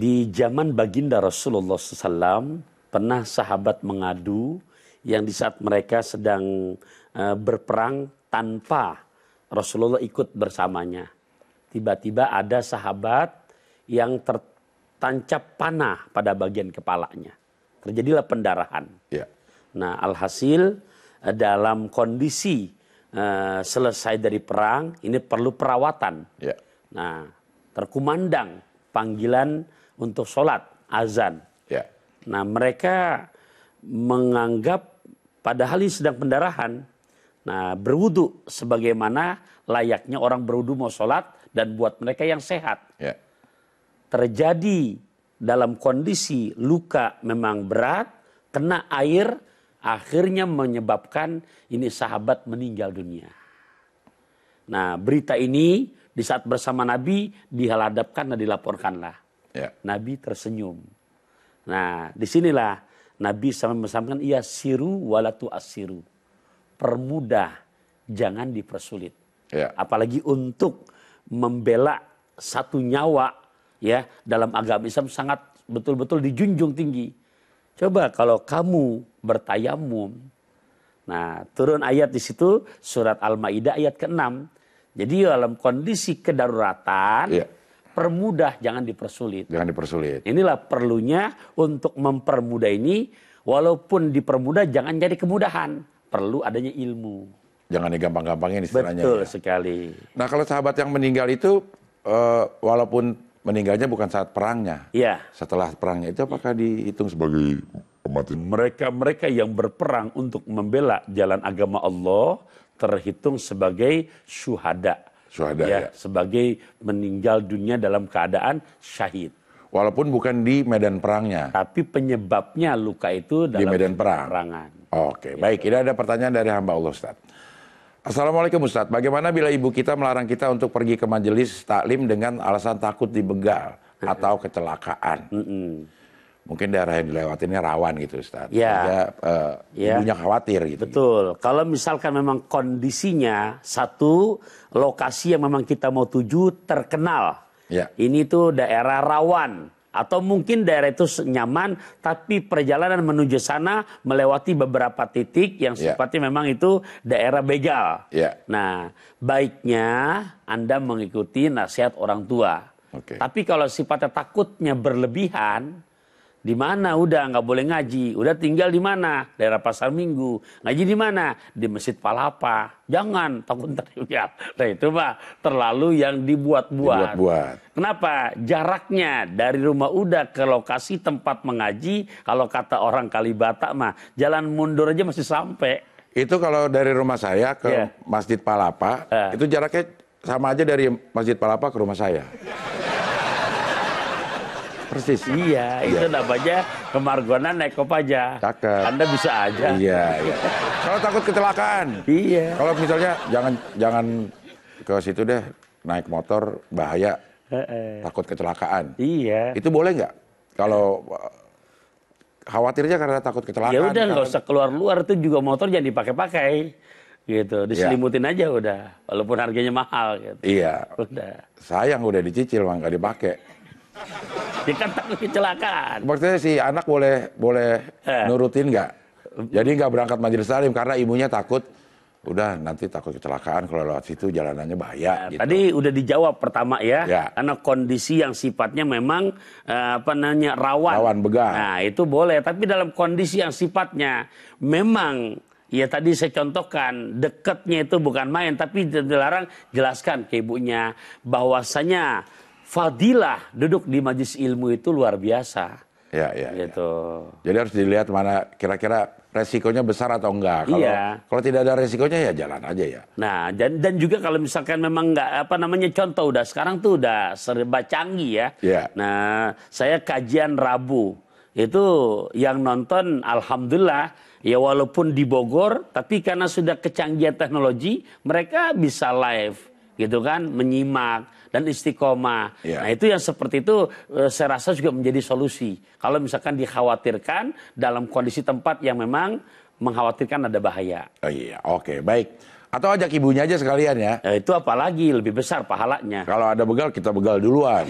Di zaman baginda Rasulullah SAW, pernah sahabat mengadu yang di saat mereka sedang berperang tanpa Rasulullah ikut bersamanya. Tiba-tiba ada sahabat yang tertancap panah pada bagian kepalanya. Terjadilah pendarahan. Ya. Nah, alhasil dalam kondisi selesai dari perang, ini perlu perawatan. Ya. Nah, terkumandang panggilan untuk sholat, azan. Ya. Nah, mereka menganggap padahal ini sedang pendarahan. Nah, berwudu sebagaimana layaknya orang berwudu mau sholat dan buat mereka yang sehat. Ya. Terjadi dalam kondisi luka memang berat, kena air, akhirnya menyebabkan ini sahabat meninggal dunia. Nah, berita ini di saat bersama Nabi dihadapkan dan dilaporkanlah. Ya. Nabi tersenyum. Nah, disinilah Nabi sama menyampaikan, iya siru walatu asiru. Permudah, jangan dipersulit. Ya. Apalagi untuk membela satu nyawa, ya, dalam agama Islam sangat betul-betul dijunjung tinggi. Coba kalau kamu bertayamum, nah turun ayat di situ surat Al-Maidah ayat ke-6. Jadi dalam kondisi kedaruratan, Ya. permudah, jangan dipersulit. Jangan dipersulit. Inilah perlunya untuk mempermudah ini, walaupun dipermudah jangan jadi kemudahan. Perlu adanya ilmu. Jangan digampang-gampangin istilahnya. Betul Ya. sekali. Nah, kalau sahabat yang meninggal itu, walaupun meninggalnya bukan saat perangnya, Ya. setelah perangnya itu apakah dihitung sebagai mati? Mereka-mereka yang berperang untuk membela jalan agama Allah terhitung sebagai syuhada. Syuhada, Ya, ya. sebagai meninggal dunia dalam keadaan syahid. Walaupun bukan di medan perangnya. Tapi penyebabnya luka itu dalam Di medan perang. peperangan. Oke, baik. Ini ada pertanyaan dari hamba Allah, Ustaz. Assalamualaikum Ustaz, bagaimana bila ibu kita melarang kita untuk pergi ke majelis taklim dengan alasan takut dibegal atau kecelakaan? Mungkin daerah yang dilewatinnya rawan gitu, Ustaz. Ya. Sehingga ibunya khawatir gitu. Betul. Kalau misalkan memang kondisinya satu lokasi yang memang kita mau tuju terkenal. Ya. Ini tuh daerah rawan. Atau mungkin daerah itu nyaman, tapi perjalanan menuju sana melewati beberapa titik yang Ya. sifatnya memang itu daerah begal. Ya. Nah, baiknya Anda mengikuti nasihat orang tua. Oke. Tapi kalau sifatnya takutnya berlebihan, di mana udah nggak boleh ngaji, udah tinggal di mana? Daerah Pasar Minggu. Ngaji di mana? Di Masjid Palapa. Jangan takut teriak. Nah itu mah terlalu yang dibuat-buat. Kenapa? Jaraknya dari rumah udah ke lokasi tempat mengaji, kalau kata orang Kalibata mah jalan mundur aja masih sampai. Itu kalau dari rumah saya ke Ya. Masjid Palapa, itu jaraknya sama aja dari Masjid Palapa ke rumah saya. Persis. Iya, itu namanya kemargonan naik Kopaja. Cakep. Anda bisa aja. Iya, iya. Kalau takut kecelakaan. Iya. Kalau misalnya jangan ke situ deh, naik motor bahaya, takut kecelakaan. Iya. Itu boleh nggak? Kalau khawatirnya karena takut kecelakaan. Ya udah nggak usah keluar-luar, itu juga motor jangan dipakai-pakai. Gitu, diselimutin aja udah, walaupun harganya mahal gitu. Iya. Udah. Sayang udah dicicil, mah nggak dipakai. Dia kan takut kecelakaan. Maksudnya si anak boleh nurutin nggak? Jadi nggak berangkat majelis taklim karena ibunya takut, udah nanti takut kecelakaan kalau lewat situ jalanannya bahaya. Gitu. Tadi udah dijawab pertama ya, Ya. karena kondisi yang sifatnya memang rawan. Rawan begal. Nah itu boleh, tapi dalam kondisi yang sifatnya memang ya tadi saya contohkan dekatnya itu bukan main, tapi dilarang, jelaskan ke ibunya bahwasanya fadilah duduk di majelis ilmu itu luar biasa. Ya. Gitu. Jadi harus dilihat mana kira-kira resikonya besar atau enggak. Kalau tidak ada resikonya ya jalan aja ya. Nah, dan juga kalau misalkan memang nggak contoh udah sekarang tuh udah serba canggih ya. Iya. Nah, saya kajian Rabu itu yang nonton alhamdulillah ya walaupun di Bogor tapi karena sudah kecanggihan teknologi mereka bisa live gitu kan, menyimak dan istiqomah. Ya. Nah itu yang seperti itu saya rasa juga menjadi solusi. Kalau misalkan dikhawatirkan dalam kondisi tempat yang memang mengkhawatirkan ada bahaya. Oh iya, oke, baik. Atau ajak ibunya aja sekalian ya. Itu apalagi lebih besar pahalanya. Kalau ada begal, kita begal duluan.